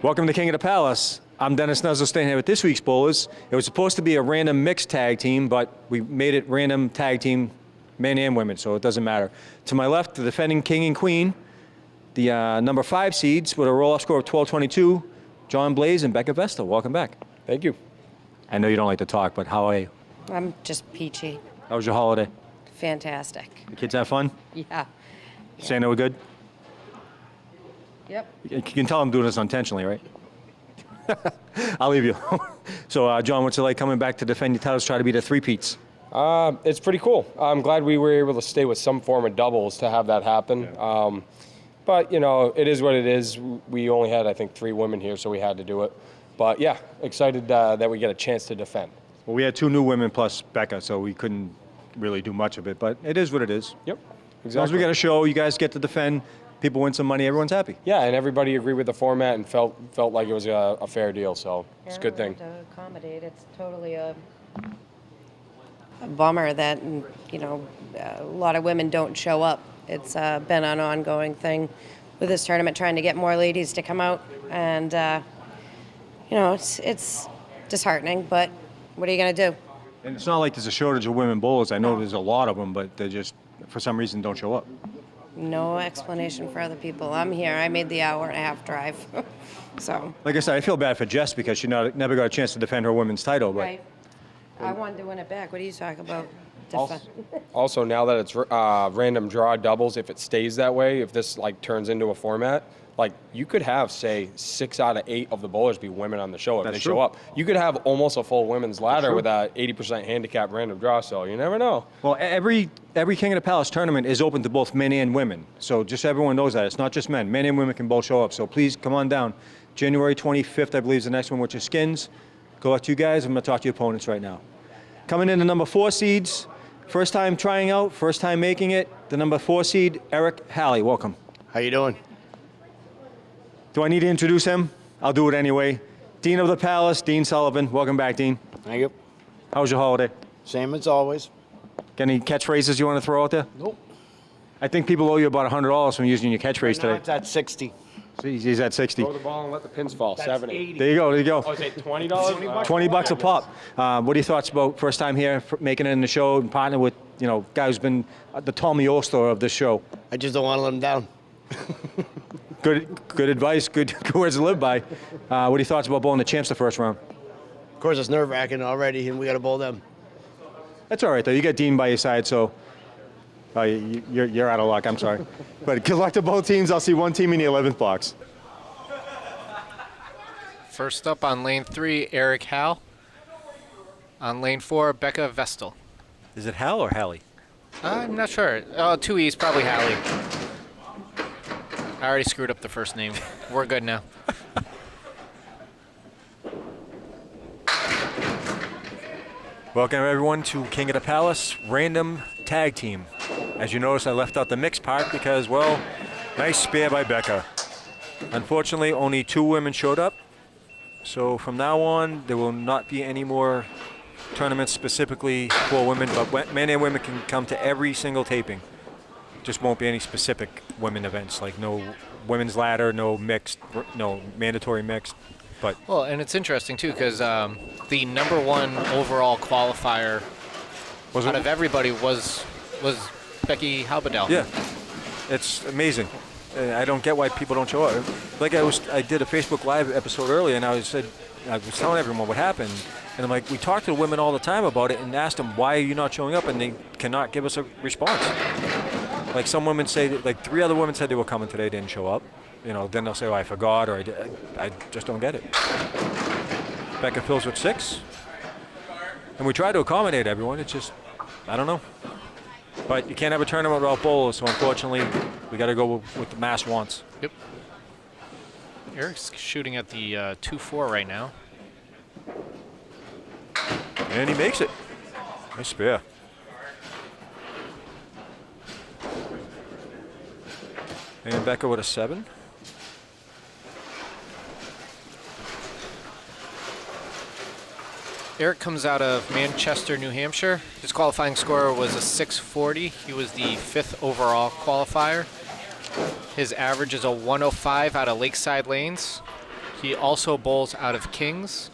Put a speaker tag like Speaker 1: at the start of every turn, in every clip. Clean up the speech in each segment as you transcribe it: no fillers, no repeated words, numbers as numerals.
Speaker 1: Welcome to King of the Palace. I'm Dennis Nuzzle, staying here with this week's bowlers. It was supposed to be a random mixed tag team, but we made it random tag team, men and women, so it doesn't matter. To my left, the defending king and queen, the number 5 seeds with a roll-off score of 12-22, John Blaze and Becca Vestal. Welcome back.
Speaker 2: Thank you.
Speaker 1: I know you don't like to talk, but how are you?
Speaker 3: I'm just peachy.
Speaker 1: How was your holiday?
Speaker 3: Fantastic.
Speaker 1: The kids have fun?
Speaker 3: Yeah.
Speaker 1: Saying they were good?
Speaker 3: Yep.
Speaker 1: You can tell I'm doing this intentionally, right? I'll leave you. So, John, what's it like coming back to defend your titles, try to be the three-peats?
Speaker 2: It's pretty cool. I'm glad we were able to stay with some form of doubles to have that happen.
Speaker 1: Yeah.
Speaker 2: But, you know, it is what it is. We only had, I think, 3 women here, so we had to do it. But, yeah, excited that we get a chance to defend.
Speaker 1: Well, we had 2 new women plus Becca, so we couldn't really do much of it. But it is what it is.
Speaker 2: Yep,
Speaker 1: As long as we got a show, you guys get to defend, people win some money, everyone's happy.
Speaker 2: Yeah, and everybody agreed with the format and felt like it was a fair deal, so it's a good thing.
Speaker 3: To accommodate, it's totally a bummer that, you know, a lot of women don't show up. It's been an ongoing thing with this tournament, trying to get more ladies to come out, and you know, it's disheartening. But what are you going to do?
Speaker 1: And it's not like there's a shortage of women bowlers. I know there's a lot of them, but they just, for some reason, don't show up.
Speaker 3: No explanation for other people. I'm here. I made the hour-and-a-half drive. So.
Speaker 1: Like I said, I feel bad for Jess because she never got a chance to defend her women's title. But
Speaker 3: Right. I wanted to win it back. What are you talking about?
Speaker 2: Also, now that it's random draw doubles, if it stays that way, if this like turns into a format, like you could have, say, 6 out of 8 of the bowlers be women on the show if
Speaker 1: That's
Speaker 2: they
Speaker 1: true.
Speaker 2: show up. You could have almost a full women's ladder with a 80% handicap random draw, so you never know.
Speaker 1: Well, every King of the Palace tournament is open to both men and women. So just everyone knows that. It's not just men. Men and women can both show up. So please come on down. January 25th, I believe, is the next one, which is skins. Good luck to you guys. I'm going to talk to your opponents right now. Coming in the number 4 seeds, first time trying out, first time making it, the number 4 seed, Eric Halley. Welcome.
Speaker 4: How you doing?
Speaker 1: Do I need to introduce him? I'll do it anyway. Dean of the Palace, Dean Sullivan. Welcome back, Dean.
Speaker 4: Thank you.
Speaker 1: How was your holiday?
Speaker 4: Same as always.
Speaker 1: Got any catchphrases you want to throw out there?
Speaker 4: Nope.
Speaker 1: I think people owe you about $100 from using your catchphrase
Speaker 4: Now
Speaker 1: today.
Speaker 4: it's at 60.
Speaker 1: So he's at 60.
Speaker 2: Throw the ball and let the pins fall.
Speaker 4: That's
Speaker 2: 70.
Speaker 4: 80.
Speaker 1: There you go, there you go.
Speaker 2: Oh, is it $20?
Speaker 1: 20 bucks a pop. What are your thoughts about first time here, making it in the show and partnering with, you know, guy who's been the Tommy Oster of this show?
Speaker 4: I just don't want to let them down.
Speaker 1: Good advice, good words to live by. What are your thoughts about bowling the champs the first round?
Speaker 4: Of course, it's nerve-wracking already, and we got to bowl them.
Speaker 1: That's all right, though. You got Dean by your side, so you're out of luck. I'm sorry. But good luck to both teams. I'll see one team in the 11th box.
Speaker 5: First up on lane 3, Eric Hal. On lane 4, Becca Vestal.
Speaker 1: Is it Hal or Hallie?
Speaker 5: I'm not sure. 2 E's, probably Hallie. I already screwed up the first name. We're good now.
Speaker 1: Welcome everyone to King of the Palace Random Tag Team. As you notice, I left out the mixed part because, well, nice spare by Becca. Unfortunately, only 2 women showed up. So from now on, there will not be any more tournaments specifically for women, but men and women can come to every single taping. Just won't be any specific women events, like no women's ladder, no mixed, no mandatory mixed. But
Speaker 5: Well, and it's interesting too because the number 1 overall qualifier out of everybody was Becky Halberdell.
Speaker 1: Yeah, it's amazing. I don't get why people don't show up. Like I did a Facebook Live episode earlier, and I was telling everyone what happened, and I'm like, we talk to the women all the time about it, and asked them why are you not showing up, and they cannot give us a response. Like some women say, like 3 other women said they were coming today, didn't show up. You know, then they'll say, oh, I forgot, or I just don't get it. Becca fills with 6, and we try to accommodate everyone. It's just, I don't know. But you can't have a tournament without bowlers, so unfortunately, We got to go with the mass wants.
Speaker 5: Yep. Eric's shooting at the 2-4 right now.
Speaker 1: And he makes it. Nice spare. And Becca with a 7.
Speaker 5: Eric comes out of Manchester, New Hampshire. His qualifying score was a 640. He was the 5th overall qualifier. His average is a 105 out of Lakeside Lanes. He also bowls out of Kings.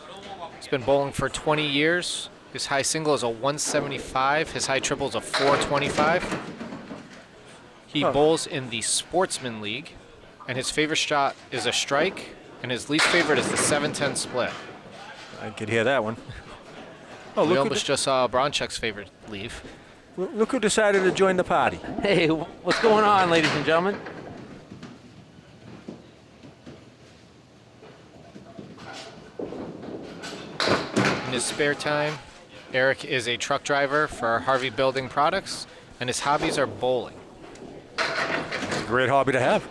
Speaker 5: He's been bowling for 20 years. His high single is a 175. His high triple is a 425. He bowls in the Sportsman League, and his favorite shot is a strike, and his least favorite is the 7-10 split.
Speaker 1: I could hear that one. Oh,
Speaker 5: We
Speaker 1: look
Speaker 5: almost just saw Bronchek's favorite leave.
Speaker 1: look who decided to join the party.
Speaker 6: Hey, what's going on, ladies and gentlemen?
Speaker 5: In his spare time, Eric is a truck driver for Harvey Building Products, and his hobbies are bowling.
Speaker 1: It's a great hobby to have.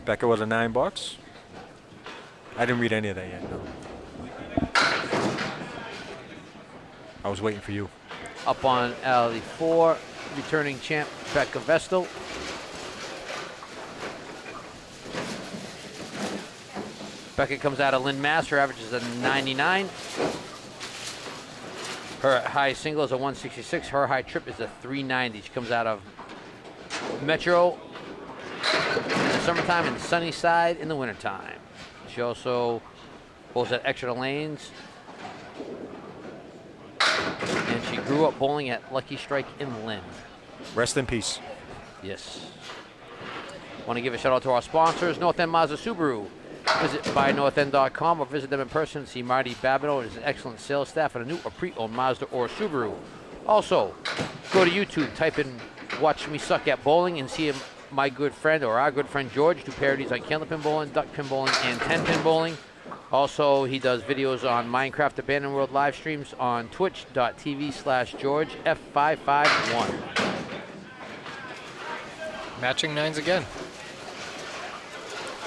Speaker 1: Becca with a 9 bucks. I didn't read any of that yet, no. I was waiting for you.
Speaker 6: Up on alley 4, returning champ Becca Vestal. Becca comes out of Lynn, Mass. Her average is a 99. Her high single is a 166. Her high trip is a 390. She comes out of Metro in the summertime and Sunnyside in the wintertime. She also bowls at Exeter Lanes. And she grew up bowling at Lucky Strike in Lynn.
Speaker 1: Rest in peace.
Speaker 6: Yes. Want to give a shout out to our sponsors, North End Mazda Subaru. Visit buynorthend.com or visit them in person to see Marty Babineau and his excellent sales staff at a new or pre-owned Mazda or Subaru. Also, go to YouTube, type in Watch Me Suck at Bowling and see my good friend or our good friend George do parodies on Candlepin bowling, duck pin bowling, and 10-pin bowling. Also, he does videos on Minecraft Abandoned World live streams on twitch.tv/GeorgeF551.
Speaker 5: Matching 9s again.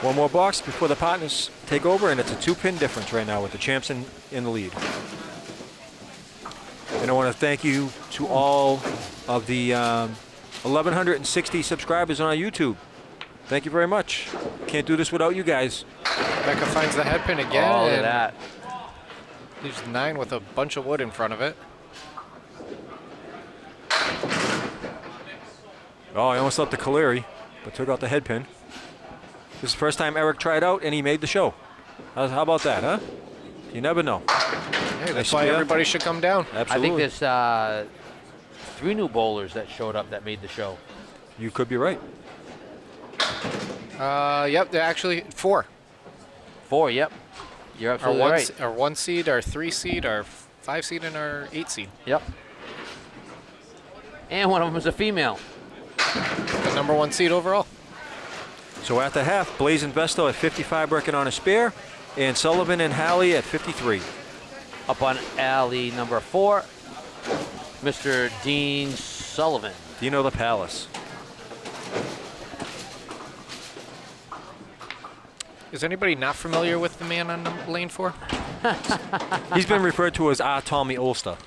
Speaker 1: One more box before the partners take over, and it's a 2-pin difference right now with the champs in the lead. And I want to thank you to all of the 1,160 subscribers on our YouTube. Thank you very much. Can't do this without you guys.
Speaker 5: Becca finds the head pin again.
Speaker 6: Oh, look at
Speaker 5: and
Speaker 6: that.
Speaker 5: leaves 9 with a bunch of wood in front of it.
Speaker 1: Oh, I almost left the Caleri, but took out the head pin. This is the first time Eric tried out, and he made the show. How about that, huh? You never know.
Speaker 5: Hey, that's
Speaker 1: Nice
Speaker 5: why
Speaker 1: spare.
Speaker 5: everybody should come down.
Speaker 1: Absolutely.
Speaker 6: I think there's 3 new bowlers that showed up that made the show.
Speaker 1: You could be right.
Speaker 5: Yep, they're actually 4.
Speaker 6: 4, yep. You're
Speaker 5: Our
Speaker 6: absolutely
Speaker 5: one,
Speaker 6: right.
Speaker 5: our 1 seed, our 3 seed, our 5 seed, and our 8 seed.
Speaker 6: Yep. And one of them is a female.
Speaker 5: The number 1 seed overall.
Speaker 1: So at the half, Blaze and Vesto at 55 working on a spare, and Sullivan and Halley at 53.
Speaker 6: Up on alley number 4, Mr. Dean Sullivan.
Speaker 1: Dino the Palace.
Speaker 5: Is anybody not familiar with the man on lane 4?
Speaker 1: He's been referred to as our Tommy Ulster.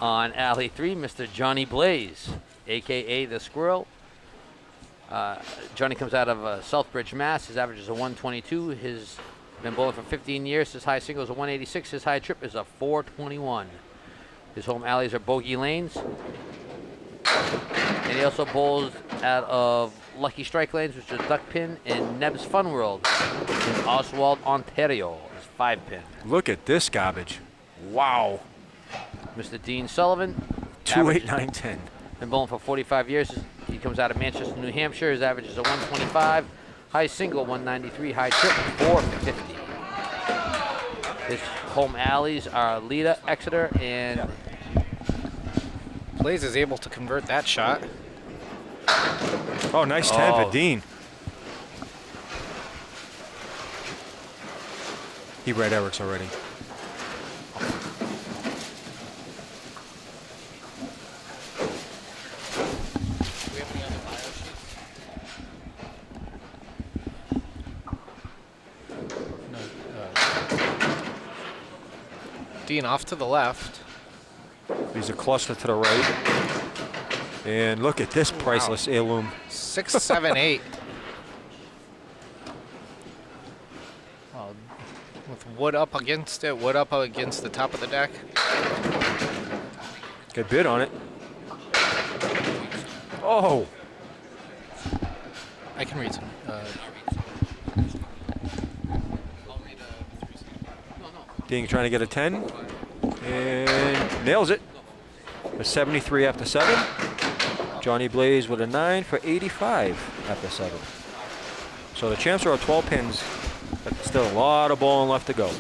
Speaker 6: On alley 3, Mr. Johnny Blaze, a.k.a. the Squirrel. Johnny comes out of Southbridge, Mass. His average is a 122. He's been bowling for 15 years. His high single is a 186. His high trip is a 421. His home alleys are bogey lanes. And he also bowls out of Lucky Strike Lanes, which is duck pin, and Neb's Fun World in Oswald, Ontario. It's 5-pin.
Speaker 1: Look at this garbage.
Speaker 6: Wow. Mr. Dean Sullivan.
Speaker 1: 28910.
Speaker 6: Been bowling for 45 years. He comes out of Manchester, New Hampshire. His average is a 125. High single, 193. High trip, 450. His home alleys are Leda, Exeter, and
Speaker 5: Blaze is able to convert that shot.
Speaker 1: Oh, nice 10
Speaker 6: Oh.
Speaker 1: for Dean. He read Eric's already.
Speaker 5: We have Dean off to the left.
Speaker 1: He's a cluster to the right. And look at this priceless heirloom.
Speaker 5: 6, 7, 8. Well, with wood up against it, wood up against the top of the deck.
Speaker 1: Good bid on it. Oh,
Speaker 5: I can read some.
Speaker 1: Dean trying to get a 10. And nails it. A 73 after 7. Johnny Blaze with a 9 for 85 after 7. So the champs are at 12 pins, but still a lot of bowling left to go.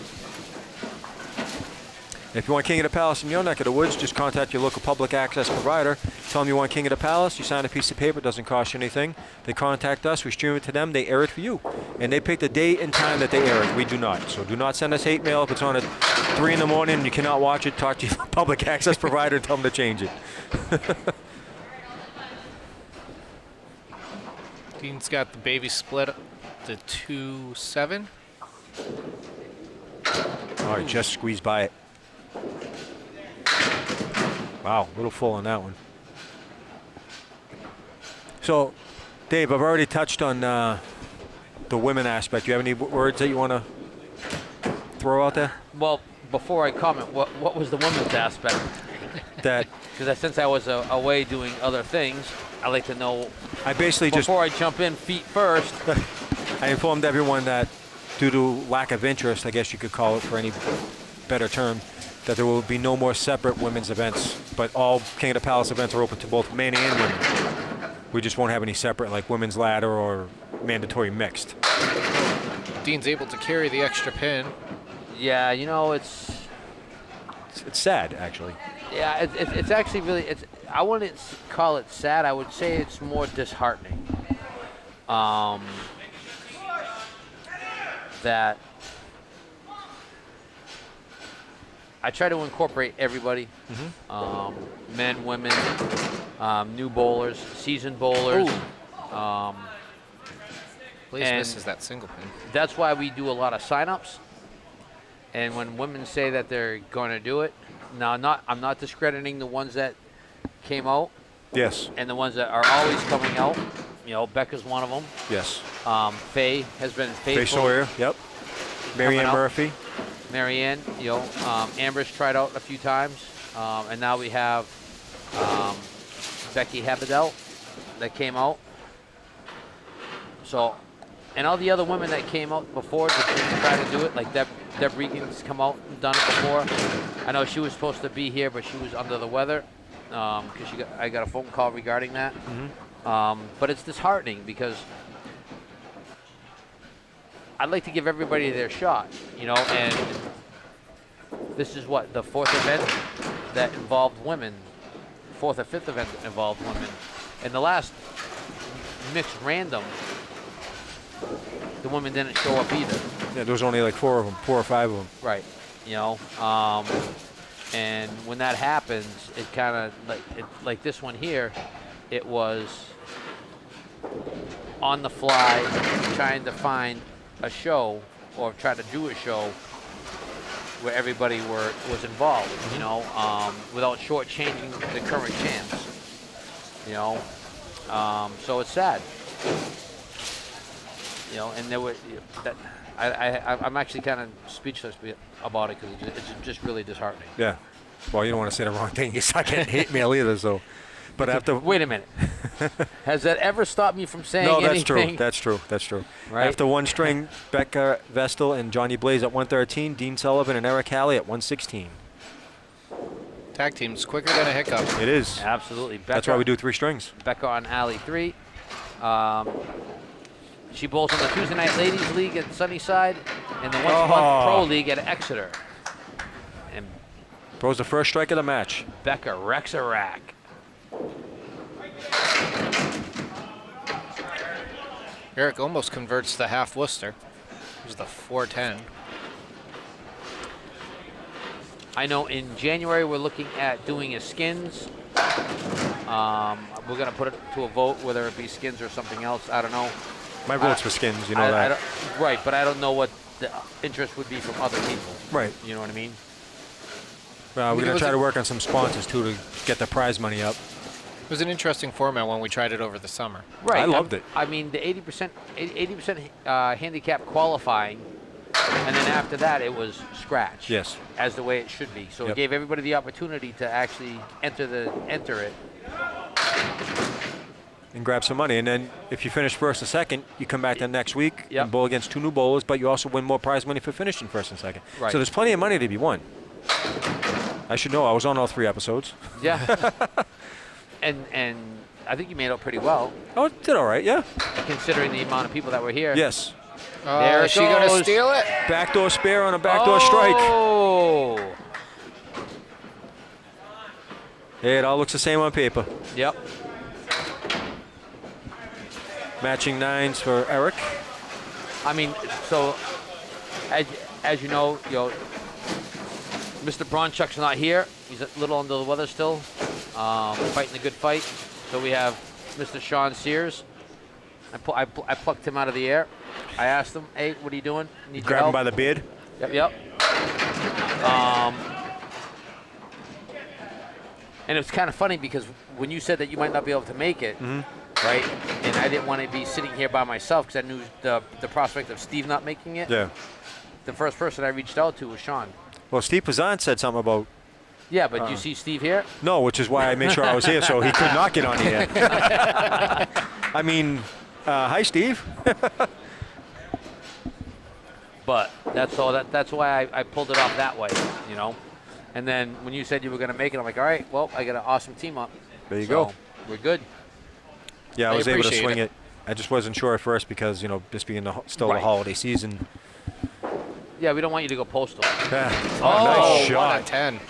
Speaker 1: If you want King of the Palace in your neck of the woods, just contact your local public access provider. Tell them you want King of the Palace. You sign a piece of paper. It doesn't cost you anything. They contact us. We stream it to them. They air it for you. And they pick the date and time that they air it. We do not. So do not send us hate mail. If it's on at 3 in the morning and you cannot watch it, talk to your public access provider and tell them to change it.
Speaker 5: Dean's got the baby split to 2-7.
Speaker 1: All right, just squeezed by it. Wow, a little full on that one. So, Dave, I've already touched on the women aspect. Do you have any words that you want to throw out there?
Speaker 6: Well, before I comment, what was the women's aspect?
Speaker 1: That
Speaker 6: Because since I was away doing other things, I'd like to know,
Speaker 1: I basically
Speaker 6: before I jump in feet first.
Speaker 1: I informed everyone that due to lack of interest, I guess you could call it for any better term, that there will be no more separate women's events, but all King of the Palace events are open to both men and women. We just won't have any separate, like women's ladder or mandatory mixed.
Speaker 5: Dean's able to carry the extra pin.
Speaker 6: Yeah, you know, it's
Speaker 1: sad, actually.
Speaker 6: yeah, it's actually really, I wouldn't call it sad. I would say it's more disheartening. That I try to incorporate everybody, men, women, new bowlers, seasoned bowlers.
Speaker 5: Blaze
Speaker 6: And-
Speaker 5: misses that single pin.
Speaker 6: That's why we do a lot of sign-ups. And when women say that they're going to do it, now I'm not discrediting the ones that came out
Speaker 1: Yes,
Speaker 6: and the ones that are always coming out. You know, Becca's one of them.
Speaker 1: yes.
Speaker 6: Faye has been
Speaker 1: Faye
Speaker 6: faithful.
Speaker 1: Sawyer, yep. Marianne
Speaker 6: out.
Speaker 1: Murphy.
Speaker 6: Marianne, you know, Amber's tried out a few times, and now we have Becky Habedel that came out. So, and all the other women that came out before to try to do it, like Deb Regan's come out and done it before. I know she was supposed to be here, but she was under the weather because I got a phone call regarding that. But it's disheartening because I'd like to give everybody their shot, you know, and this is what, the 4th event that involved women, 4th or 5th event that involved women. And the last mixed random, the women didn't show up either.
Speaker 1: Yeah, there was only like 4 of them, 4 or 5 of them.
Speaker 6: Right, you know, and when that happens, it kind of, like this one here, it was on the fly, trying to find a show or try to do a show where everybody was involved, you know, without shortchanging the current champs, you know. So it's sad, you know, and there were that I'm actually kind of speechless about it because it's just really disheartening.
Speaker 1: Yeah. Well, you don't want to say the wrong thing. You suck at hate mail either, so. But after
Speaker 6: Wait a minute. Has that ever stopped me from saying
Speaker 1: no, that's
Speaker 6: anything?
Speaker 1: true. That's true. That's true.
Speaker 6: Right?
Speaker 1: After one string, Becca Vestal and Johnny Blaze at 113, Dean Sullivan and Eric Halley at 116.
Speaker 5: Tag team's quicker than a hiccup.
Speaker 1: It is.
Speaker 6: Absolutely.
Speaker 1: That's why we do 3 strings.
Speaker 6: Becca on Alley 3. She bowls on the Tuesday Night Ladies League at Sunnyside and the once a month Pro League at Exeter. And
Speaker 1: Throws the first strike of the match.
Speaker 6: Becca wrecks a rack.
Speaker 5: Eric almost converts the half Worcester. It was the 410.
Speaker 6: I know in January we're looking at doing a skins. We're going to put it to a vote, whether it be skins or something else. I don't know.
Speaker 1: My vote's for skins, you know that.
Speaker 6: Right, but I don't know what the interest would be from other people.
Speaker 1: Right.
Speaker 6: You know what I mean?
Speaker 1: We're going to try to work on some sponsors, too, to get the prize money up.
Speaker 5: It was an interesting format when we tried it over the summer.
Speaker 6: Right.
Speaker 1: I loved it.
Speaker 6: I mean, the 80% handicap qualifying, and then after that, it was scratch.
Speaker 1: Yes.
Speaker 6: As the way it should be. So
Speaker 1: Yep.
Speaker 6: it gave everybody the opportunity to actually enter it.
Speaker 1: And grab some money. And then if you finish first and second, you come back the next week
Speaker 6: Yep.
Speaker 1: and bowl against 2 new bowlers, but you also win more prize money for finishing first and second.
Speaker 6: Right.
Speaker 1: So there's plenty of money to be won. I should know. I was on all 3 episodes.
Speaker 6: Yeah. and I think you made out pretty well,
Speaker 1: Oh, it did all right, yeah.
Speaker 6: considering the amount of people that were here.
Speaker 1: Yes.
Speaker 6: There
Speaker 5: Is she going to
Speaker 6: goes.
Speaker 5: steal it?
Speaker 1: Backdoor spare on a backdoor strike.
Speaker 6: Oh.
Speaker 1: Hey, it all looks the same on paper.
Speaker 6: Yep.
Speaker 1: Matching 9s for Eric.
Speaker 6: I mean, so as you know, Mr. Bronchuk's not here. He's a little under the weather still, fighting a good fight. So we have Mr. Sean Sears. I plucked him out of the air. I asked him, "Hey, what are you doing? Need your
Speaker 1: Grab him
Speaker 6: help?"
Speaker 1: by the beard.
Speaker 6: Yep. And it's kind of funny because when you said that you might not be able to make it, right? And I didn't want to be sitting here by myself because I knew the prospect of Steve not making it.
Speaker 1: Yeah.
Speaker 6: The first person I reached out to was Sean.
Speaker 1: Well, Steve Pazan said something about,
Speaker 6: Yeah, but you see Steve here?
Speaker 1: no, which is why I made sure I was here so he could not get on the air. I mean, hi, Steve.
Speaker 6: But that's all. That's why I pulled it off that way, you know. And then when you said you were going to make it, I'm like, all right, well, I got an awesome team up.
Speaker 1: There you
Speaker 6: So
Speaker 1: go.
Speaker 6: We're good.
Speaker 1: Yeah, I
Speaker 5: I
Speaker 1: was able to
Speaker 5: appreciate
Speaker 1: swing
Speaker 5: it.
Speaker 1: it. I just wasn't sure at first because, this being still the
Speaker 6: Right.
Speaker 1: holiday season.
Speaker 6: Yeah, we don't want you to go postal.
Speaker 1: Yeah.
Speaker 6: Oh,
Speaker 1: nice
Speaker 5: 1
Speaker 1: shot.
Speaker 5: out of 10.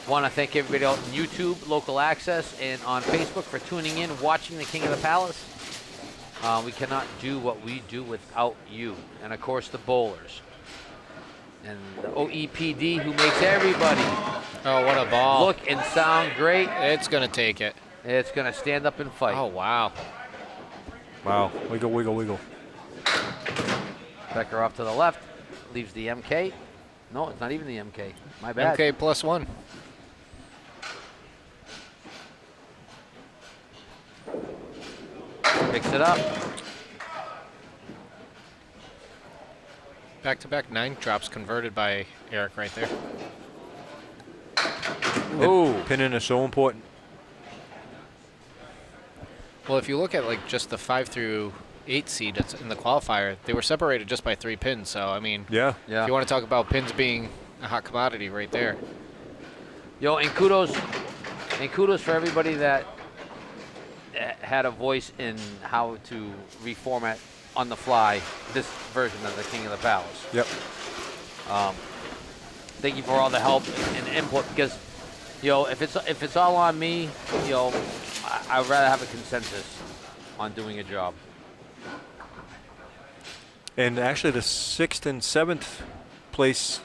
Speaker 6: Want to thank everybody out on YouTube, Local Access, and on Facebook for tuning in, watching the King of the Palace. We cannot do what we do without you. And, of course, the bowlers. And the OEPD, who makes everybody
Speaker 5: Oh, what a ball.
Speaker 6: look and sound great.
Speaker 5: It's going to take it.
Speaker 6: It's going to stand up and fight.
Speaker 5: Oh, wow.
Speaker 1: Wow. Wiggle, wiggle, wiggle.
Speaker 6: Becker off to the left. Leaves the MK. No, it's not even the MK. My bad.
Speaker 5: MK +1.
Speaker 6: Picks it up.
Speaker 5: Back-to-back 9 drops converted by Eric right there.
Speaker 6: Ooh.
Speaker 1: Pinning is so important.
Speaker 5: Well, if you look at just the 5 through 8 seed that's in the qualifier, they were separated just by 3 pins. So, I mean,
Speaker 1: Yeah.
Speaker 6: Yeah.
Speaker 5: if you want to talk about pins being a hot commodity right there.
Speaker 6: Yo, and kudos for everybody that had a voice in how to reformat on the fly this version of the King of the Palace.
Speaker 1: Yep.
Speaker 6: Thank you for all the help and input because, if it's all on me, I'd rather have a consensus on doing a job.
Speaker 1: And actually, the 6th and 7th place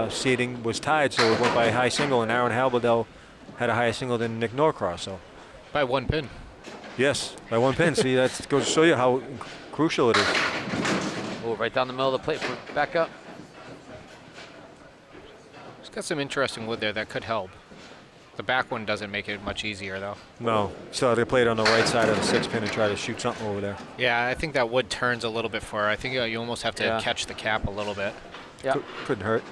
Speaker 1: seeding was tied, so it went by a high single, and Aaron Halberdell had a higher single than Nick Norcross. So,
Speaker 5: By 1 pin.
Speaker 1: yes, by 1 pin. See, that goes to show you how crucial it is.
Speaker 6: Oh, right down the middle of the plate for Becca.
Speaker 5: It's got some interesting wood there that could help. The back one doesn't make it much easier, though.
Speaker 1: No, still have to play it on the right side of the 6 pin and try to shoot something over there.
Speaker 5: Yeah, I think that wood turns a little bit for her. I think you almost have to
Speaker 6: Yeah.
Speaker 5: catch the cap a little bit.
Speaker 6: Yeah.
Speaker 1: Couldn't hurt.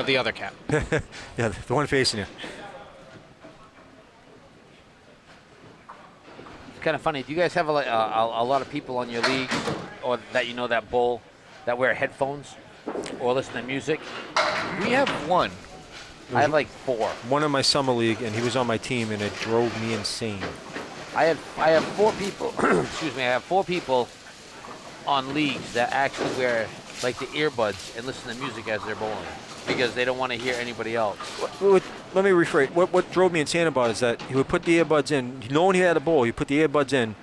Speaker 5: The other cap.
Speaker 1: Yeah, the one facing you.
Speaker 6: It's kind of funny. Do you guys have a lot of people on your league or that that bowl that wear headphones or listen to music?
Speaker 5: We have 1.
Speaker 6: I have like 4.
Speaker 1: One in my summer league, and he was on my team, and it drove me insane.
Speaker 6: I have 4 people. Excuse me. I have 4 people on leagues that actually wear like the earbuds and listen to music as they're bowling because they don't want to hear anybody else.
Speaker 1: Let me rephrase. What drove me insane about it is that he would put the earbuds in, knowing he had a bowl. He put the earbuds in,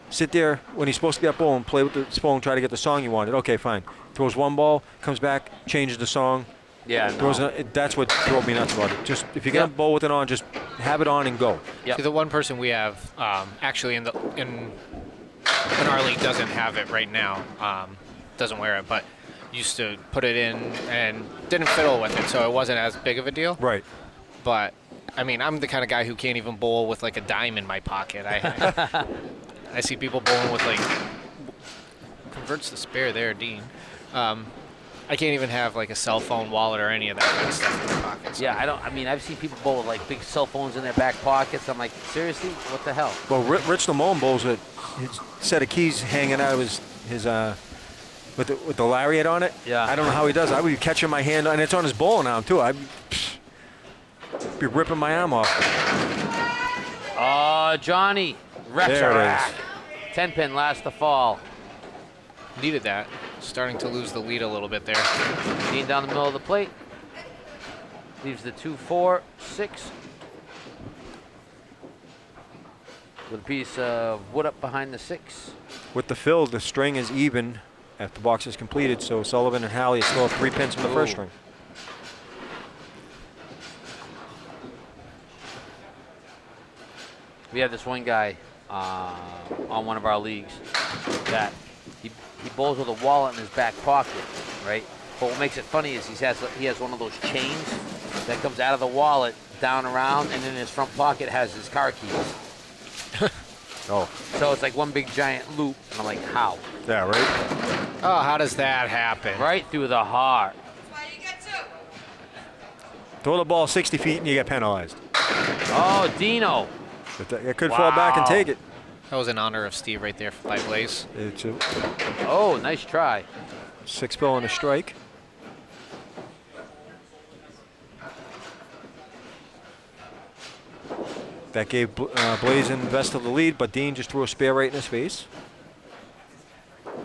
Speaker 1: sit there when he's supposed to get bowl and play with the phone, try to get the song he wanted. Okay, fine. Throws one ball, comes back, changes the song.
Speaker 6: Yeah,
Speaker 1: Throws
Speaker 6: no.
Speaker 1: that's what drove me nuts about it. Just if you're gonna
Speaker 6: Yep.
Speaker 1: bowl with it on, just have it on and go.
Speaker 6: Yep.
Speaker 5: See, the one person we have actually in and our league doesn't have it right now. Doesn't wear it, but used to put it in and didn't fiddle with it, so it wasn't as big of a deal.
Speaker 1: Right.
Speaker 5: But I mean, I'm the kind of guy who can't even bowl with like a dime in my pocket. I see people bowling with like converts the spare there, Dean. I can't even have like a cell phone, wallet, or any of that kind of stuff in my pocket. So.
Speaker 6: Yeah, I don't. I mean, I've seen people bowl with like big cell phones in their back pockets. I'm like, seriously, what the hell?
Speaker 1: Well, Rich Lamone bowls with his set of keys hanging out of his with the lariat on it.
Speaker 6: Yeah.
Speaker 1: I don't know how he does it. I would be catching my hand, and it's on his bowling arm too. I'd be ripping my arm off.
Speaker 6: Oh, Johnny. Rex
Speaker 1: There it
Speaker 6: rack. 10-pin last to fall.
Speaker 5: Needed that. Starting to lose the lead a little bit there.
Speaker 6: Dean down the middle of the plate. Leaves the 2-4-6. With a piece of wood up behind the 6.
Speaker 1: With the fill, the string is even after the box is completed, so Sullivan and Halley still have 3 pins from the first
Speaker 6: Ooh.
Speaker 1: string.
Speaker 6: We have this one guy on one of our leagues that he bowls with a wallet in his back pocket, right? But what makes it funny is he has one of those chains that comes out of the wallet down around, and in his front pocket has his car keys.
Speaker 1: Oh.
Speaker 6: So it's like one big giant loop, and I'm like, how?
Speaker 1: Yeah, right?
Speaker 5: Oh, how does that happen?
Speaker 6: Right through the heart.
Speaker 1: Throw the ball 60 feet and you get penalized.
Speaker 6: Oh, Dino.
Speaker 1: But it could fall back and
Speaker 6: Wow.
Speaker 1: take it.
Speaker 5: That was in honor of Steve right there by Blaze.
Speaker 1: It's a
Speaker 6: Oh, nice try.
Speaker 1: 6 bill and a strike. That gave Blaze and Vesta the lead, but Dean just threw a spare right in his face.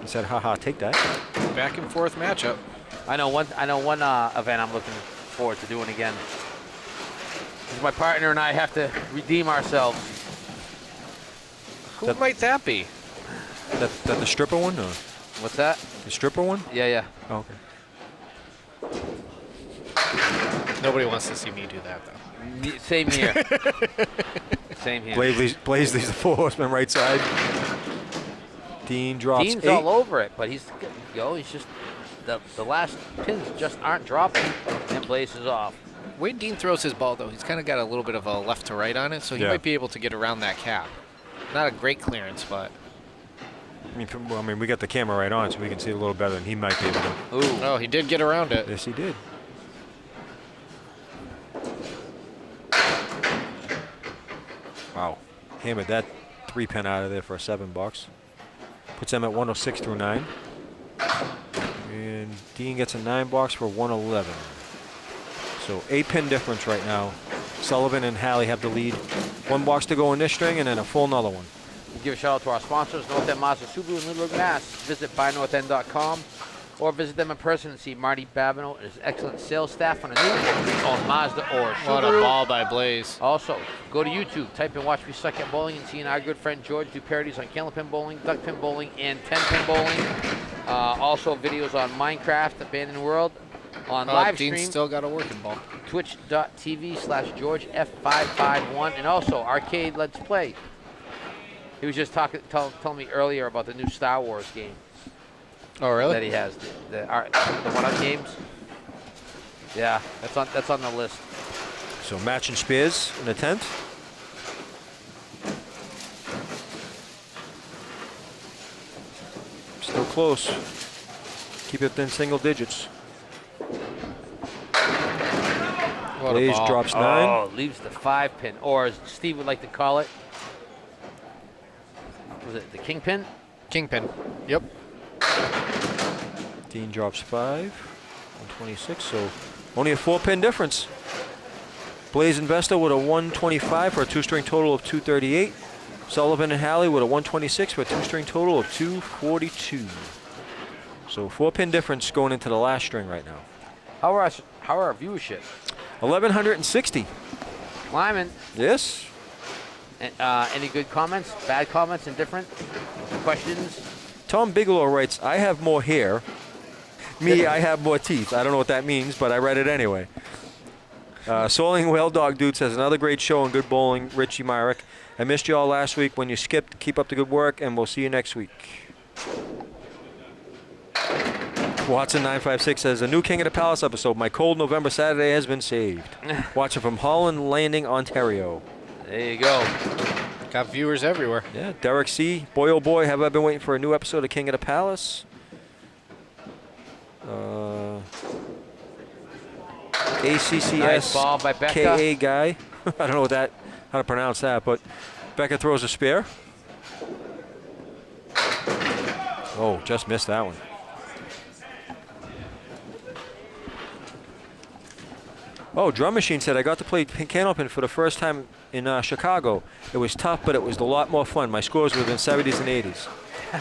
Speaker 1: He said, haha, take that.
Speaker 5: Back and forth matchup.
Speaker 6: I know one event I'm looking forward to doing again. 'Cause my partner and I have to redeem ourselves.
Speaker 5: Who might that be?
Speaker 1: That the stripper one? Or
Speaker 6: What's that?
Speaker 1: the stripper one?
Speaker 6: Yeah, yeah.
Speaker 1: Oh, okay.
Speaker 5: Nobody wants to see me do that, though.
Speaker 6: Same here. Same here.
Speaker 1: Blaze leaves the 4 horsemen right side. Dean drops
Speaker 6: Dean's
Speaker 1: 8.
Speaker 6: all over it, but he's just the last pins just aren't dropping, and Blaze is off.
Speaker 5: Way Dean throws his ball, though, he's kind of got a little bit of a left to right on it, so he
Speaker 1: Yeah.
Speaker 5: might be able to get around that cap. Not a great clearance, but
Speaker 1: I mean, we got the camera right on, so we can see it a little better than he might be able to.
Speaker 6: Ooh.
Speaker 5: oh, he did get around it.
Speaker 1: Yes, he did. Wow. Hammered that 3 pin out of there for $7. Puts them at 106 through 9. And Dean gets a $9 for 111. So 8 pin difference right now. Sullivan and Halley have the lead. 1 box to go in this string and then a full another one.
Speaker 6: We'll give a shout out to our sponsors, North End Mazda Subaru in Little Mass. Visit buynorthend.com or visit them in person and see Marty Babineau and his excellent sales staff on a new owned Mazda or Subaru.
Speaker 5: What a ball by Blaze.
Speaker 6: Also, go to YouTube, type in Watch Me Suck at Bowling and see our good friend George do parodies on Candlepin bowling, duckpin bowling, and 10-pin bowling. Also, videos on Minecraft, Abandoned World, on live stream.
Speaker 5: Dean's still got a working ball.
Speaker 6: Twitch.tv/GeorgeF551, and also Arcade Let's Play. He was just telling me earlier about the new Star Wars game
Speaker 5: Oh, really?
Speaker 6: that he has, the one-up games. Yeah, that's on the list.
Speaker 1: So matching spears in the 10th. Still close. Keep it within single digits.
Speaker 5: What a
Speaker 1: Blaze
Speaker 5: ball.
Speaker 1: drops 9.
Speaker 6: Oh, leaves the 5-pin, or as Steve would like to call it, was it the kingpin?
Speaker 5: Kingpin. Yep.
Speaker 1: Dean drops 5. 126, so only a 4-pin difference. Blaze and Vesta with a 125 for a 2-string total of 238. Sullivan and Halley with a 126 for a 2-string total of 242. So 4-pin difference going into the last string right now.
Speaker 6: How are our viewership?
Speaker 1: 1,160.
Speaker 6: Climbing.
Speaker 1: Yes.
Speaker 6: Any good comments, bad comments, indifferent questions?
Speaker 1: Tom Bigelow writes, I have more hair. Me, I have more teeth. I don't know what that means, but I read it anyway. Soiling Whale Dog Dude says, another great show and good bowling, Richie Myrick. I missed you all last week when you skipped. Keep up the good work, and we'll see you next week. Watson956 says, a new King of the Palace episode. My cold November Saturday has been saved. Watching from Holland Landing, Ontario.
Speaker 6: There you go.
Speaker 5: Got viewers everywhere.
Speaker 1: Yeah, Derek C. Boy, oh boy, have I been waiting for a new episode of King of the Palace. ACCS
Speaker 6: Nice ball by Becca.
Speaker 1: KA guy. I don't know how to pronounce that, but Becca throws a spear. Oh, just missed that one. Oh, Drum Machine said, I got to play Candlepin for the first time in Chicago. It was tough, but it was a lot more fun. My scores were in the 70s and 80s.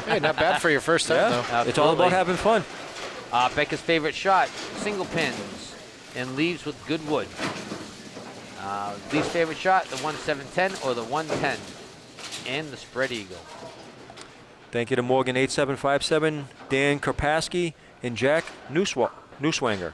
Speaker 5: Hey, not bad for your first time, though.
Speaker 1: It's all about having fun.
Speaker 6: Becca's favorite shot, single pins, and leaves with good wood. Lee's favorite shot, the 1-7-10 or the 1-10, and the spread eagle.
Speaker 1: Thank you to Morgan8757, Dan Karpaski, and Jack Newswanger.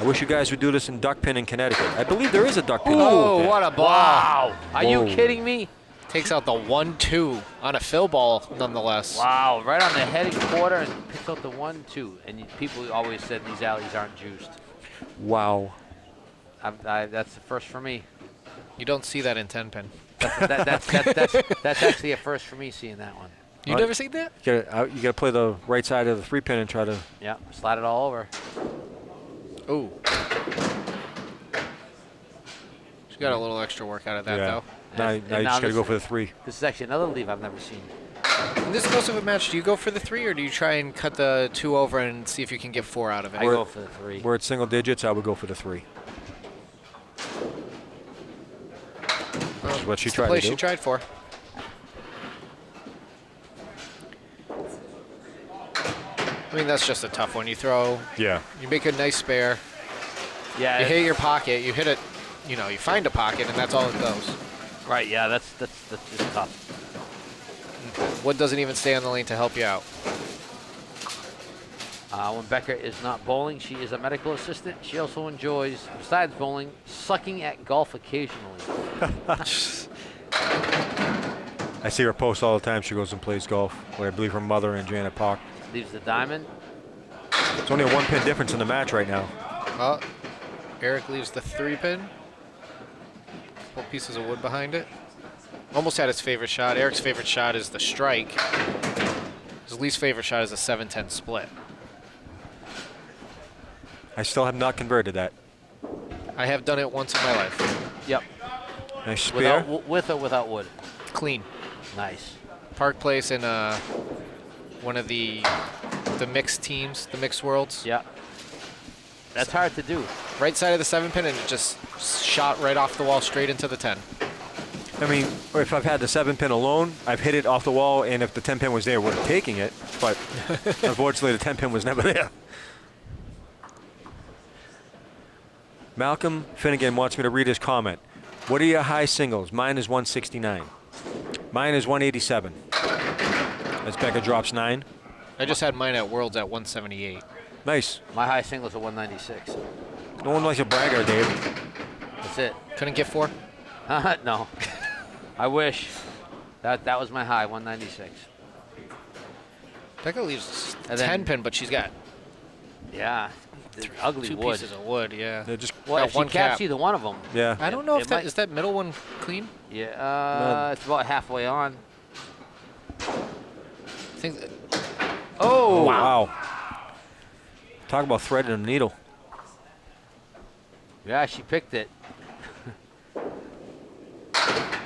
Speaker 1: I wish you guys would do this in duck pin in Connecticut. I believe there is a duck pin.
Speaker 5: Oh, what a ball.
Speaker 6: Wow. Are you
Speaker 1: Whoa.
Speaker 6: kidding me?
Speaker 5: Takes out the 1-2 on a fill ball, nonetheless.
Speaker 6: Wow, right on the heading quarter and picks out the 1-2. And people always said these alleys aren't juiced.
Speaker 1: Wow.
Speaker 6: That's the first for me.
Speaker 5: You don't see that in 10-pin.
Speaker 6: That's actually a first for me seeing that one.
Speaker 5: You never seen that?
Speaker 1: You gotta play the right side of the 3-pin and try to.
Speaker 6: Yeah, slide it all over.
Speaker 5: Ooh. She got a little extra work out of that, though.
Speaker 1: Now
Speaker 6: And
Speaker 1: you
Speaker 6: now
Speaker 1: just gotta
Speaker 6: this-
Speaker 1: go for the 3.
Speaker 6: This is actually another leave I've never seen.
Speaker 5: In this close of a match, do you go for the 3, or do you try and cut the 2 over and see if you can get 4 out of it?
Speaker 6: I go for the 3.
Speaker 1: We're at single digits. I would go for the 3. Which is what she
Speaker 5: It's the
Speaker 1: tried
Speaker 5: play
Speaker 1: to do.
Speaker 5: she tried for. I mean, that's just a tough one. You throw,
Speaker 1: Yeah.
Speaker 5: you make a nice spare,
Speaker 6: Yeah,
Speaker 5: you hit your pocket, you hit it, you find a pocket, and that's all it goes.
Speaker 6: right. Yeah, that's just tough.
Speaker 5: Wood doesn't even stay on the lane to help you out.
Speaker 6: When Becca is not bowling, she is a medical assistant. She also enjoys, besides bowling, sucking at golf occasionally.
Speaker 1: I see her post all the time. She goes and plays golf with, I believe, her mother and Janet Park.
Speaker 6: Leaves the diamond.
Speaker 1: It's only a 1-pin difference in the match right now.
Speaker 5: Oh, Eric leaves the 3-pin. Couple pieces of wood behind it. Almost had his favorite shot. Eric's favorite shot is the strike. His least favorite shot is a 7-10 split.
Speaker 1: I still have not converted that.
Speaker 5: I have done it once in my life.
Speaker 6: Yep.
Speaker 1: Nice spear.
Speaker 6: With or without wood.
Speaker 5: Clean.
Speaker 6: Nice.
Speaker 5: Park Place in one of the mixed teams, the mixed worlds.
Speaker 6: Yeah. That's hard to do.
Speaker 5: Right side of the 7-pin, and it just shot right off the wall straight into the 10.
Speaker 1: I mean, if I've had the 7-pin alone, I've hit it off the wall, and if the 10-pin was there, I would have taken it. But unfortunately, the 10-pin was never there. Malcolm Finnegan wants me to read his comment. What are your high singles? Mine is 169. Mine is 187. As Becca drops 9.
Speaker 5: I just had mine at Worlds at 178.
Speaker 1: Nice.
Speaker 6: My high singles are 196.
Speaker 1: No one likes a bragger, Dave.
Speaker 6: That's it.
Speaker 5: Couldn't get 4?
Speaker 6: No. I wish. That was my high, 196.
Speaker 5: Becca leaves
Speaker 6: And then-
Speaker 5: 10-pin, but she's got
Speaker 6: Yeah. The ugly
Speaker 5: 2
Speaker 6: wood.
Speaker 5: pieces of wood, yeah.
Speaker 1: They're just,
Speaker 6: Well,
Speaker 5: got
Speaker 6: if she
Speaker 5: one
Speaker 6: caps
Speaker 5: cap.
Speaker 6: either one of them.
Speaker 1: yeah.
Speaker 5: I don't know
Speaker 6: It
Speaker 5: if
Speaker 6: might-
Speaker 5: is that middle one clean?
Speaker 6: Yeah. It's about halfway on.
Speaker 5: I think
Speaker 6: Oh.
Speaker 1: Wow. Talk about threading a needle.
Speaker 6: Yeah, she picked it.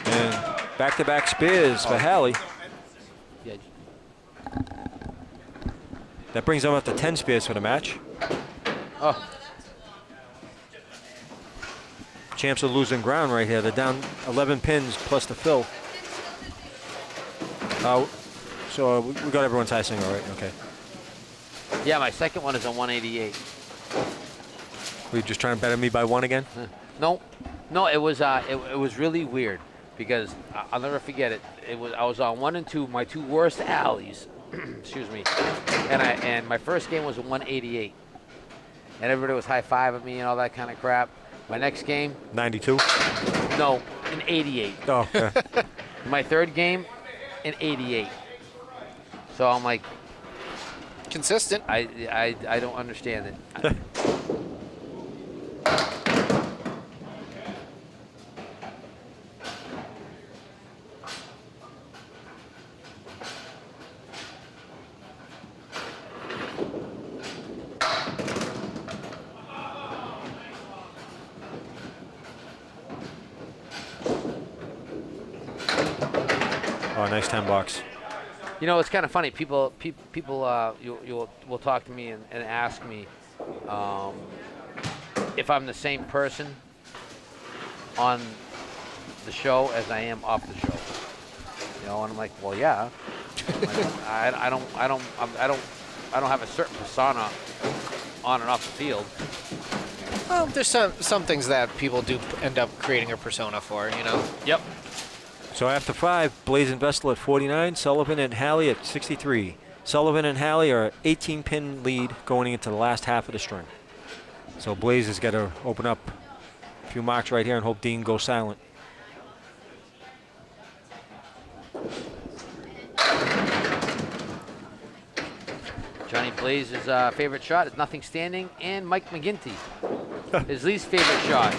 Speaker 1: And back-to-back spears for Hallie.
Speaker 6: Yeah.
Speaker 1: That brings them up to 10 spears for the match.
Speaker 6: Oh.
Speaker 1: Champs are losing ground right here. They're down 11 pins plus the fill. So we got everyone's high single, right? Okay.
Speaker 6: Yeah, my second one is a 188.
Speaker 1: Were you just trying to better me by 1 again?
Speaker 6: No, it was really weird because I'll never forget it. I was on 1 and 2, my 2 worst alleys. Excuse me. And my first game was a 188. And everybody was high-fiving me and all that kind of crap. My next game,
Speaker 1: 92.
Speaker 6: no, an 88.
Speaker 1: Oh, yeah.
Speaker 6: My third game, an 88. So I'm like,
Speaker 5: Consistent.
Speaker 6: I don't understand it.
Speaker 1: Oh, nice 10 bucks.
Speaker 6: You know, it's kind of funny. People, will talk to me and ask me if I'm the same person on the show as I am off the show. You know, and I'm like, well, yeah. I don't have a certain persona on and off the field.
Speaker 5: Well, there's some things that people do end up creating a persona for, you know.
Speaker 6: Yep.
Speaker 1: So after 5, Blaze and Vestal at 49, Sullivan and Halley at 63. Sullivan and Halley are 18-pin lead going into the last half of the string. So Blaze has got to open up a few marks right here and hope Dean goes silent.
Speaker 6: Johnny Blaze's favorite shot is nothing standing, and Mike McGinty, his least favorite shot,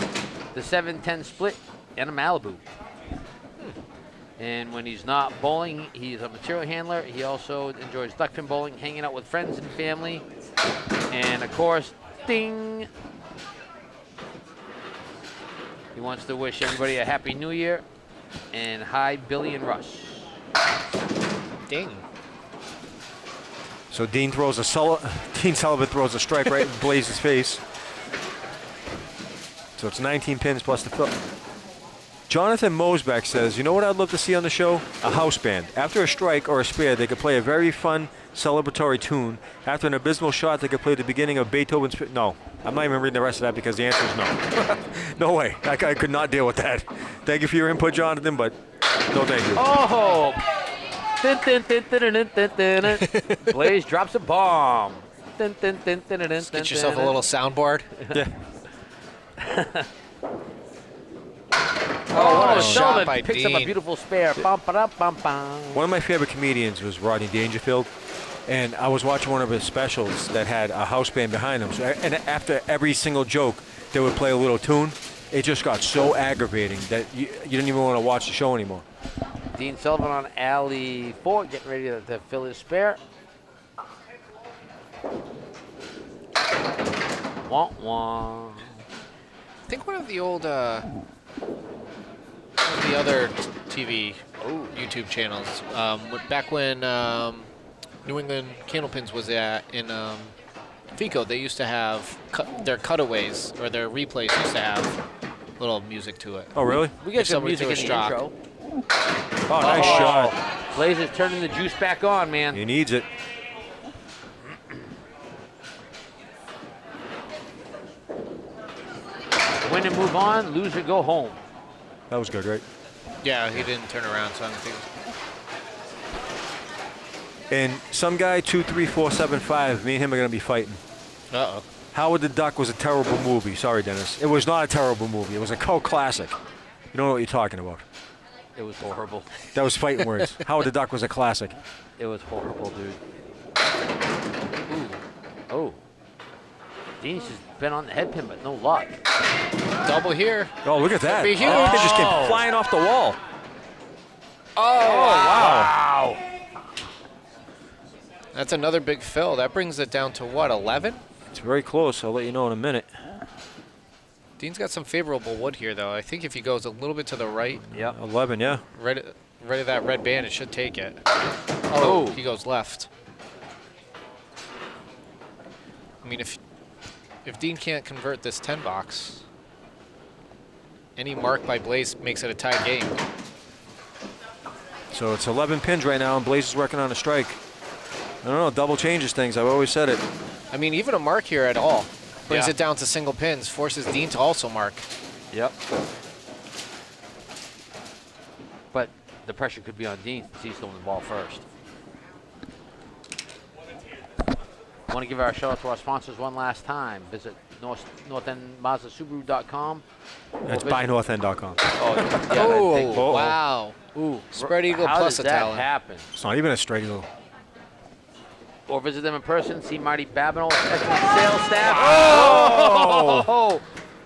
Speaker 6: the 7-10 split and a Malibu. And when he's not bowling, he's a material handler. He also enjoys duck pin bowling, hanging out with friends and family. And of course, ding! He wants to wish everybody a happy new year. And hi, Billy and Russ.
Speaker 5: Ding.
Speaker 1: So Dean Sullivan throws a strike right in Blaze's face. So it's 19 pins plus the fill. Jonathan Mosbeck says, you know what I'd love to see on the show? A house band. After a strike or a spare, they could play a very fun celebratory tune. After an abysmal shot, they could play the beginning of Beethoven's... No, I'm not even reading the rest of that because the answer is no. No way. I could not deal with that. Thank you for your input, Jonathan, but no thank you.
Speaker 6: Oh! Dun, dun, dun, dun, dun, dun, dun, dun. Blaze drops a bomb. Dun, dun, dun, dun, dun, dun,
Speaker 5: Get yourself a
Speaker 6: dun.
Speaker 5: little soundboard.
Speaker 1: Yeah.
Speaker 6: Oh,
Speaker 5: what a shot
Speaker 6: Sullivan
Speaker 5: by
Speaker 6: picks up a
Speaker 5: Dean.
Speaker 6: beautiful spare. Bum, ba-dum, bum, bum.
Speaker 1: One of my favorite comedians was Rodney Dangerfield, and I was watching one of his specials that had a house band behind him. So, and after every single joke, they would play a little tune. It just got so aggravating that you didn't even want to watch the show anymore.
Speaker 6: Dean Sullivan on alley 4, getting ready to fill his spare. Wah, wah.
Speaker 5: I think one of the old, one of the other TV, YouTube channels, back when New England Candlepins was in FICO, they used to have their cutaways or their replays used to have little music to it.
Speaker 1: Oh, really?
Speaker 6: We got some
Speaker 5: somebody
Speaker 6: music
Speaker 5: threw
Speaker 6: in
Speaker 5: a
Speaker 6: the
Speaker 5: stroke.
Speaker 6: intro.
Speaker 1: Oh, nice shot.
Speaker 6: Blaze is turning the juice back on, man.
Speaker 1: He needs it.
Speaker 6: Win and move on, lose or go home.
Speaker 1: That was good, right?
Speaker 5: Yeah, he didn't turn around, so I don't think it
Speaker 1: And some guy, 23475, me and him are going to be fighting.
Speaker 5: was. Uh-oh.
Speaker 1: Howard the Duck was a terrible movie. Sorry, Dennis. It was not a terrible movie. It was a cult classic. You don't know what you're talking about.
Speaker 6: It was horrible.
Speaker 1: That was fighting words. Howard the Duck was a classic.
Speaker 6: It was horrible, dude. Ooh. Oh. Dean's just been on the head pin, but no luck.
Speaker 5: Double here.
Speaker 1: Oh, look at that.
Speaker 5: That'd be huge.
Speaker 1: That pin just
Speaker 6: Oh.
Speaker 1: came flying off the wall.
Speaker 6: Wow.
Speaker 5: That's another big fill. That brings it down to what, 11?
Speaker 1: It's very close. I'll let you know in a minute.
Speaker 5: Dean's got some favorable wood here, though. I think if he goes a little bit to the right,
Speaker 6: Yep.
Speaker 1: 11, yeah.
Speaker 5: right at that red band, it should take it. Oh, he goes left. I mean, if Dean can't convert this 10 box, any mark by Blaze makes it a tied game.
Speaker 1: So it's 11 pins right now, and Blaze is working on a strike. I don't know. Double changes things. I've always said it.
Speaker 5: I mean, even a mark here at all brings
Speaker 6: Yeah.
Speaker 5: it down to single pins, forces Dean to also mark.
Speaker 6: Yep. But the pressure could be on Dean since he's throwing the ball first. Want to give our shout out to our sponsors one last time. Visit NorthEndMazdaSubaru.com.
Speaker 1: That's bynorthend.com.
Speaker 6: Oh, yeah,
Speaker 5: Oh,
Speaker 6: that thing-
Speaker 5: wow. Ooh, spread eagle
Speaker 6: How
Speaker 5: plus
Speaker 6: did
Speaker 5: a
Speaker 6: that
Speaker 5: talent.
Speaker 6: happen?
Speaker 1: It's not even a straight eagle.
Speaker 6: Or visit them in person. See Marty Babineau's excellent sales staff. Oh!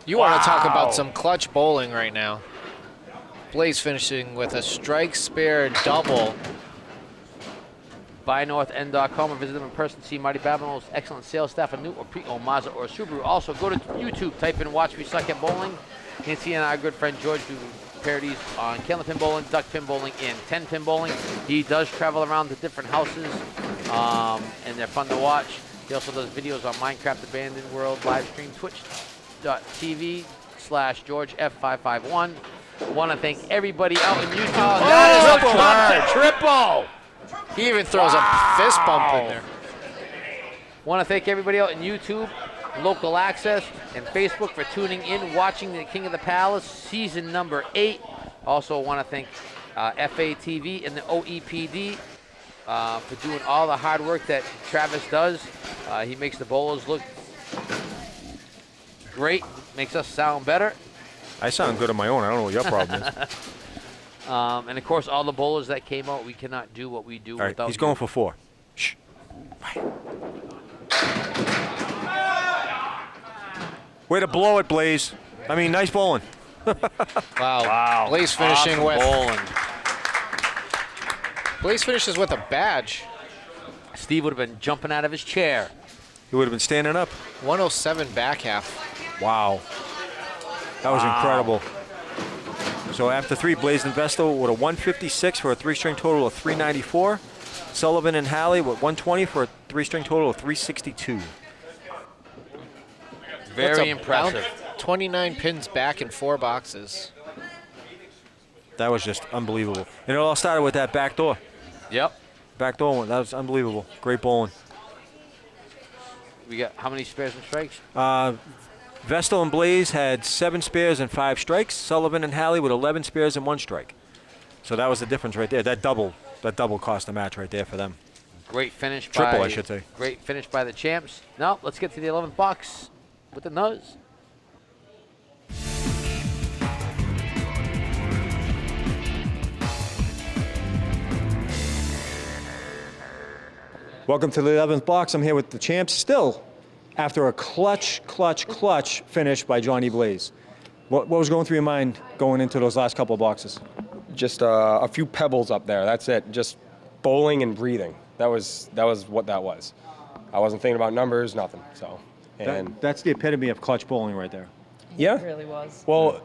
Speaker 5: You want to talk about some clutch bowling right now. Blaze finishing with a strike spare double.
Speaker 6: BuyNorthEnd.com or visit them in person. See Marty Babineau's excellent sales staff, a new or pre-owned Mazda or Subaru. Also, go to YouTube, type in Watch Me Suck at Bowling. Nancy and our good friend George do parodies on Candlepin bowling, duck pin bowling, and 10-pin bowling. He does travel around to different houses, and they're fun to watch. He also does videos on Minecraft Abandoned World live stream, twitch.tv/GeorgeF551. Want to thank everybody out in YouTube.
Speaker 5: that is a
Speaker 6: triple!
Speaker 5: He even throws a fist bump in there.
Speaker 6: Want to thank everybody out in YouTube, Local Access, and Facebook for tuning in, watching the King of the Palace season number 8. Also want to thank FATV and the OEPD for doing all the hard work that Travis does. He makes the bowlers look great, makes us sound better.
Speaker 1: I sound good on my own. I don't know what your problem is.
Speaker 6: And of course, all the bowlers that came out, we cannot do what we do
Speaker 1: All right,
Speaker 6: without
Speaker 1: he's
Speaker 6: you.
Speaker 1: going for 4. Shh. Way to blow it, Blaze. I mean, nice bowling.
Speaker 5: Wow. Blaze finishing
Speaker 6: Awesome
Speaker 5: with
Speaker 6: bowling.
Speaker 5: Blaze finishes with a badge.
Speaker 6: Steve would have been jumping out of his chair.
Speaker 1: He would have been standing up.
Speaker 5: 107 back half.
Speaker 1: Wow. That was incredible. So after 3, Blaze and Vestal with a 156 for a 3-string total of 394. Sullivan and Halley with 120 for a 3-string total of 362.
Speaker 5: That's
Speaker 6: Very
Speaker 5: a
Speaker 6: impressive.
Speaker 5: 29 pins back in 4 boxes.
Speaker 1: That was just unbelievable. And it all started with that back door.
Speaker 6: Yep.
Speaker 1: Back door one. That was unbelievable. Great bowling.
Speaker 6: We got how many spares and strikes?
Speaker 1: Vestal and Blaze had 7 spares and 5 strikes. Sullivan and Halley with 11 spares and 1 strike. So that was the difference right there. That double cost the match right there for them.
Speaker 6: Great finish
Speaker 1: Triple,
Speaker 6: by,
Speaker 1: I should say.
Speaker 6: Great finish by the champs. Now let's get to the 11th box with the nose.
Speaker 1: Welcome to the 11th box. I'm here with the champs still after a clutch finish by Johnny Blaze. What was going through your mind going into those last couple of boxes?
Speaker 2: Just a few pebbles up there. That's it. Just bowling and breathing. That was what that was. I wasn't thinking about numbers, nothing. So, and
Speaker 1: That's the epitome of clutch bowling right there.
Speaker 2: yeah.
Speaker 3: It really was.
Speaker 2: Well,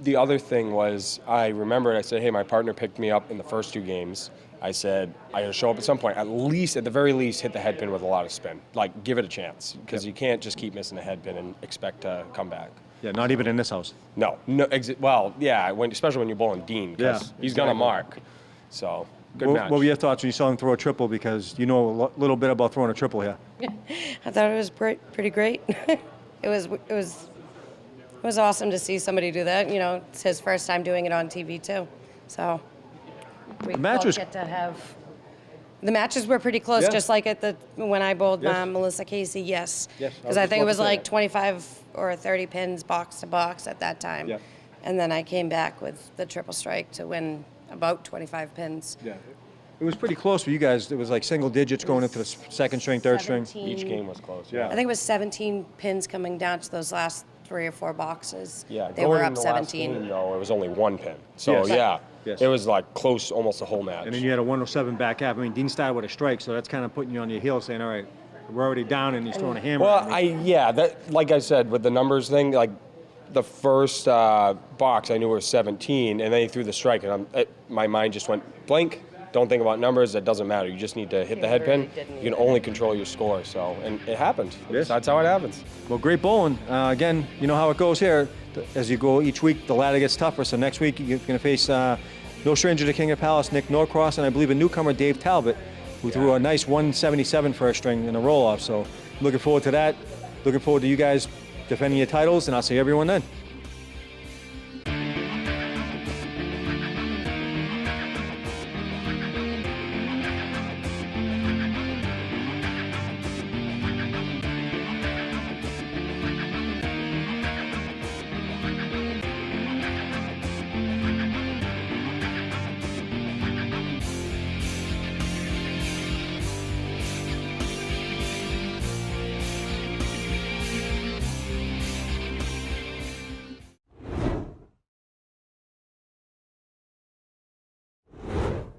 Speaker 2: the other thing was I remembered I said, hey, my partner picked me up in the first 2 games. I said, I got to show up at some point, at the very least, hit the head pin with a lot of spin. Like, give it a chance, because you can't just keep missing the head pin and expect to come back.
Speaker 1: Yeah, not even in this house.
Speaker 2: No, especially when you're bowling Dean, because he's going to mark. So, good match.
Speaker 1: What were your thoughts when you saw him throw a triple? Because you know a little bit about throwing a triple here.
Speaker 3: I thought it was pretty great. it was awesome to see somebody do that. You know, it's his first time doing it on TV too. So we
Speaker 1: match
Speaker 3: both
Speaker 1: was-
Speaker 3: get to have. The matches were pretty close,
Speaker 1: Yeah.
Speaker 3: just like when I bowled
Speaker 1: Yes.
Speaker 3: Melissa Casey. Yes,
Speaker 1: Yes, I
Speaker 3: because
Speaker 1: was
Speaker 3: I
Speaker 1: just
Speaker 3: think it
Speaker 1: about
Speaker 3: was
Speaker 1: to say
Speaker 3: like
Speaker 1: that.
Speaker 3: 25 or 30 pins box to box at that time.
Speaker 1: Yeah.
Speaker 3: And then I came back with the triple strike to win about 25 pins.
Speaker 1: Yeah. It was pretty close for you guys. It was like single digits going into the second string, third string.
Speaker 3: 17
Speaker 2: Each game was close.
Speaker 1: Yeah.
Speaker 3: I think it was 17 pins coming down to those last 3 or 4 boxes.
Speaker 2: Yeah,
Speaker 3: They
Speaker 2: going
Speaker 3: were
Speaker 2: in
Speaker 3: up
Speaker 2: the last
Speaker 3: 17.
Speaker 2: game, though, it was only 1 pin. So,
Speaker 1: Yes.
Speaker 2: yeah,
Speaker 1: Yes.
Speaker 2: it was like close almost the whole match.
Speaker 1: And then you had a 107 back half. I mean, Dean started with a strike, so that's kind of putting you on your heels saying, all right, we're already down and he's throwing a hammer.
Speaker 2: Well,
Speaker 1: at me.
Speaker 2: that like I said, with the numbers thing, like the first box I knew it was 17, and then he threw the strike, and my mind just went blank. Don't think about numbers. It doesn't matter. You just need to hit the head
Speaker 3: really
Speaker 2: pin.
Speaker 3: didn't
Speaker 2: You can
Speaker 3: either.
Speaker 2: only control your score. So, and it happened.
Speaker 1: Yes.
Speaker 2: That's how it happens.
Speaker 1: Well, great bowling. Again, you know how it goes here. As you go each week, the ladder gets tougher. So next week, you're going to face no stranger to King of Palace, Nick Norcross, and I believe a newcomer, Dave Talbot, who threw a nice 177 first string in a roll-off. So looking forward to that. Looking forward to you guys defending your titles, and I'll see everyone then.